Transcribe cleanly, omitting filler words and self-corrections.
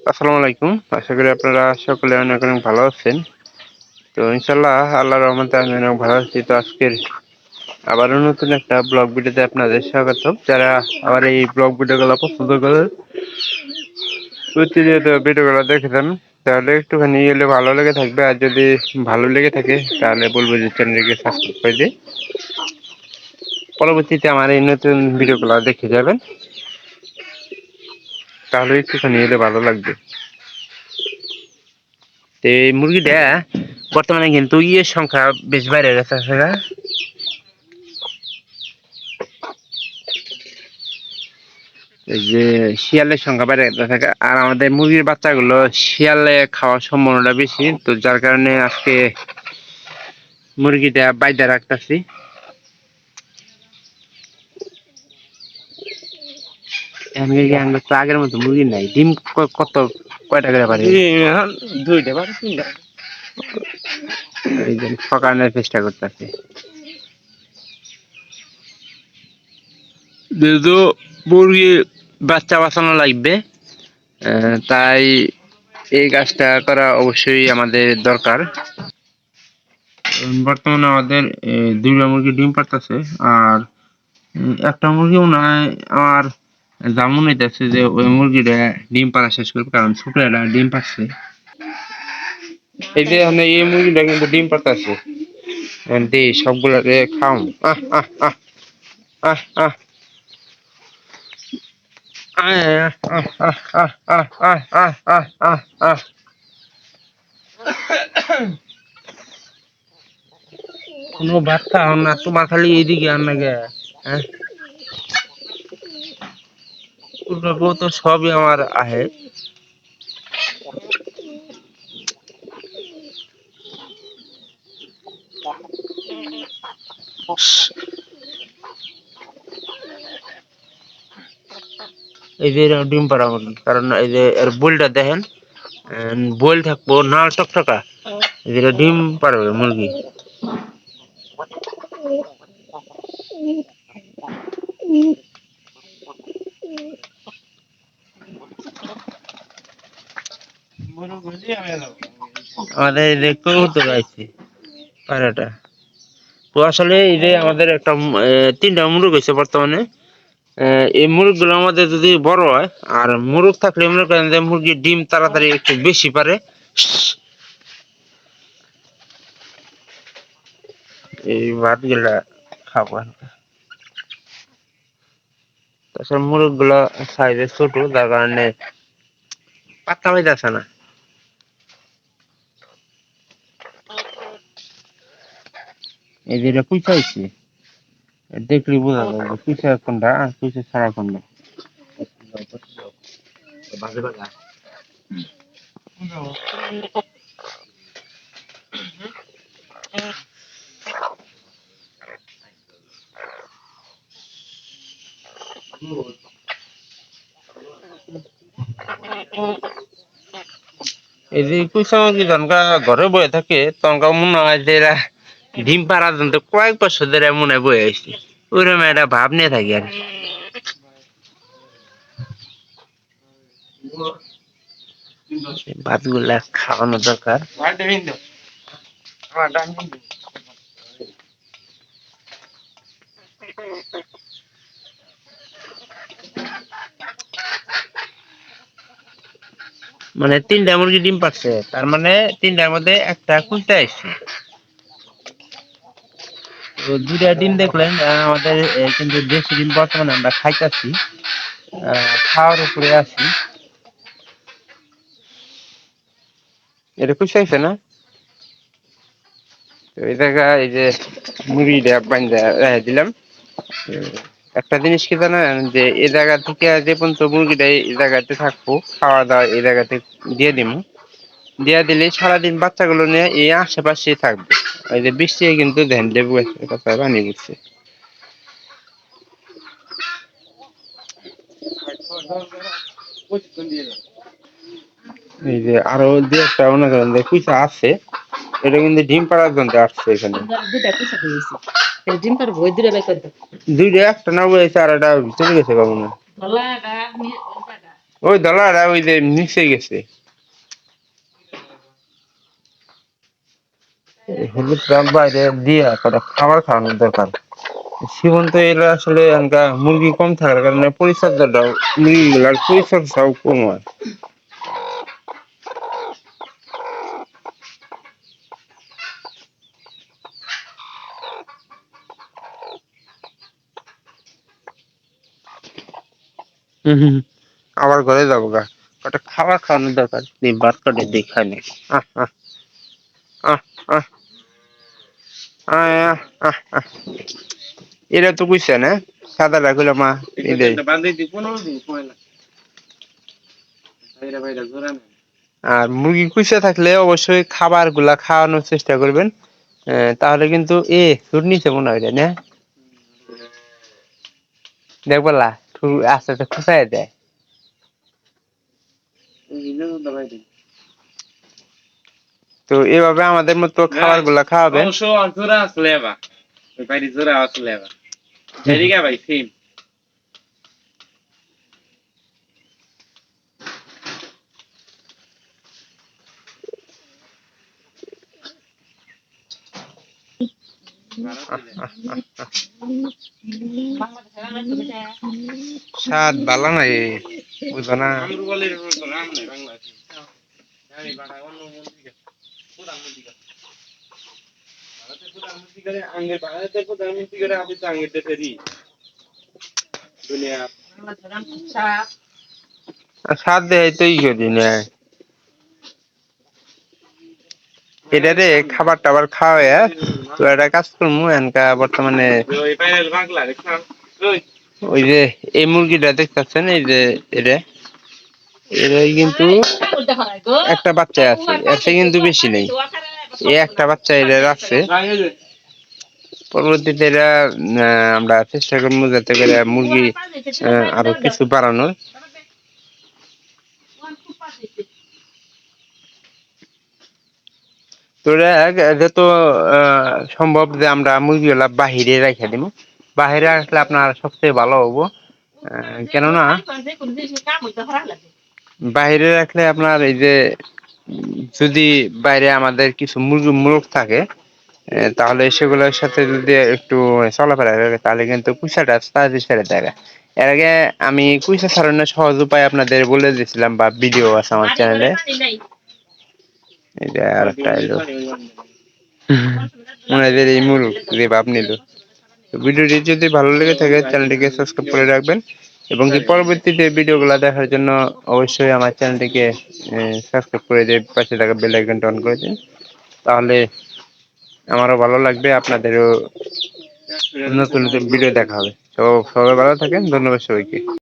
আসসালামু আলাইকুম। আশা করি আপনারা সকলে অনেক অনেক ভালো আছেন। তো ইনশাআল্লাহ আল্লাহর রহমতে আমি অনেক ভালো আছি। তো আজকের আবারও নতুন একটা ব্লগ ভিডিওতে আপনাদের স্বাগতম। যারা আমার এই ব্লগ ভিডিওগুলো পছন্দ করেন, প্রতিনিয়ত ভিডিওগুলো দেখে যান, তাহলে একটুখানি এলে ভালো লেগে থাকবে। আর যদি ভালো লেগে থাকে তাহলে বলবো যে চ্যানেলটিকে সাবস্ক্রাইব করে দিয়ে পরবর্তীতে আমার এই নতুন ভিডিওগুলো দেখে যাবেন, তাহলে একটুখানি এলে ভালো লাগবে। তো এই মুরগিটা বর্তমানে কিন্তু ইয়ের সংখ্যা বেশ বাইরে গেছে। এই যে শিয়ালের সংখ্যা বাইরে গেছে, আর আমাদের মুরগির বাচ্চাগুলো শিয়ালে খাওয়ার সম্ভাবনাটা বেশি। তো যার কারণে আজকে মুরগিটা বাইরে রাখতেছি। তো আগের মতো মুরগি নাই। ডিম কয়টা করে পারে? দুইটা পারে, তিনটা। এই যে ঠকানোর চেষ্টা করতেছে। যেহেতু মুরগি বাচ্চা বাঁচানো লাগবে, তাই এই কাজটা করা অবশ্যই আমাদের দরকার। বর্তমানে আমাদের দুইটা মুরগি ডিম পাড়তেছে, আর একটা মুরগি মনে হয় আমার যেমন হইতেছে যে ওই মুরগিটা ডিম পাড়া শেষ করবে, কারণ ছোট একটা ডিম পাচ্ছে। এই যে এই মুরগিটা কিন্তু ডিম পাড়তেছে, সবগুলাকে খাও। আহ আহ আহ আহ আহ কোনো ভাত খাও না, তোমার খালি এইদিকে আর নাকি? হ্যাঁ, তো সবই আমার আহে। এই যে ডিম পাড়া মুরগি, কারণ এই যে এর বোলটা দেখেন, বোল থাকবো না টকটকা, যেটা ডিম পারবে মুরগি। আমাদের এই যে কবুতর আছে পায়রাটা। তো আসলে এই যে আমাদের একটা তিনটা মুরগ হয়েছে বর্তমানে। এই মুরগ গুলো আমাদের যদি বড় হয়, আর মুরগ থাকলে মনে করেন যে মুরগির ডিম তাড়াতাড়ি একটু বেশি পারে। এই ভাত গুলা খাবো। তাছাড়া মুরগ গুলা সাইজে ছোট, যার কারণে পাত্তা পাইতেছে না। এই যে এটা কুইচা হয়েছে, দেখলে বোঝা যায় যে কুইচা কোনটা আর কুইচা ছাড়া কোনটা। এই যে কুইচা মুরগি যনকা ঘরে বয়ে থাকে, তনকা মনে হয় যে এরা ডিম পাড়ার জন্য কয়েক বছর ধরে মনে হয় বয়ে আসছে, ওইরকম একটা ভাব নিয়ে থাকি আর কি। ভাতগুলা খাওয়ানো দরকার। মানে তিনটা মুরগি ডিম পাচ্ছে, তার মানে তিনটার মধ্যে একটা কুইতা আসছে। তো দুইটা ডিম দেখলেন, আমাদের কিন্তু দেশি ডিম বর্তমানে আমরা খাইতেছি, খাওয়ার উপরে আছি। এটা খুশি হয়েছে না? তো এই জায়গায় এই যে মুরগিটা বান্ধা রেখে দিলাম। একটা জিনিস কি জানেন, যে এই জায়গা থেকে যে পর্যন্ত মুরগিটা এই জায়গাতে থাকবো, খাওয়া দাওয়া এই জায়গাতে দিয়ে দিব, দিয়ে দিলে সারাদিন বাচ্চাগুলো নিয়ে এই আশেপাশে থাকবে। এই যে বৃষ্টি কিন্তু ধ্যান লেবু কথা বানিয়ে দিচ্ছে। এই যে আরো দু একটা মনে করেন যে কুইচা আছে, এটা কিন্তু ডিম পাড়ার জন্য আসছে এখানে। দুইটা একটা না বলেছে, আর একটা চলে গেছে কেমন। ওই দলারা ওই যে নিচে গেছে। এই হলুদটা বাইরে দিয়ে কটা খাবার খাওয়ানোর দরকার। সীমন্ত এরা আসলে এখানকার মুরগি কম থাকার কারণে পরিচর্যাটাও মুরগিগুলার পরিচর্যাও কম হয়। হম হম। আবার ঘরে যাবো গা, কটা খাবার খাওয়ানোর দরকার, ভাত কটে দিয়ে খাই নি। আহ আহ আহ আহ আহ আহ আহ আহ। এটা তো বুঝছে না, সাদা রাখলো মা। আর মুরগি কুইসা থাকলে অবশ্যই খাবার গুলা খাওয়ানোর চেষ্টা করবেন, তাহলে কিন্তু তোর নিচে মনে হয় না দেখবলা আস্তে আস্তে খুঁচাই দেয়। তো এভাবে আমাদের মতো খাবার গুলা খাওয়াবেন। স্বাদ ভালো নাই, বুঝো না। স্বাদ দেয় তো ই করি না, এটা রে খাবার টাবার খাওয়ায়। তো একটা কাজ করবো এনকা বর্তমানে ওই যে এই মুরগিটা দেখতেছেন, এই যে এটা এরাই কিন্তু একটা বাচ্চা আছে, এতে কিন্তু বেশি নেই। এই একটা বাচ্চা এরা রাখছে, পরবর্তীতে এরা আমরা চেষ্টা করবো যাতে করে মুরগি আরো কিছু বাড়ানোর। তো যত সম্ভব যে আমরা মুরগিগুলা বাহিরে রেখে দিব, বাহিরে রাখলে আপনার সবচেয়ে ভালো হবো। কেননা বাইরে রাখলে আপনার এই যে যদি বাইরে আমাদের কিছু মুরগি মোরগ থাকে, তাহলে সেগুলোর সাথে যদি একটু চলাফেরা করে তাহলে কিন্তু কুইসাটা তাড়াতাড়ি ছেড়ে দেয়। এর আগে আমি কুইসা ছাড়ানোর সহজ উপায় আপনাদের বলে দিয়েছিলাম, বা ভিডিও আছে আমার চ্যানেলে। এই যে আর একটা এলো মনে হয় এই মুরগ যে ভাব নিল। ভিডিওটি যদি ভালো লেগে থাকে চ্যানেলটিকে সাবস্ক্রাইব করে রাখবেন, এবং কি পরবর্তীতে ভিডিওগুলো দেখার জন্য অবশ্যই আমার চ্যানেলটিকে সাবস্ক্রাইব করে দিয়ে পাশে থাকা বেল আইকনটা অন করে দিন। তাহলে আমারও ভালো লাগবে, আপনাদেরও নতুন নতুন ভিডিও দেখা হবে। তো সবাই ভালো থাকেন, ধন্যবাদ সবাইকে।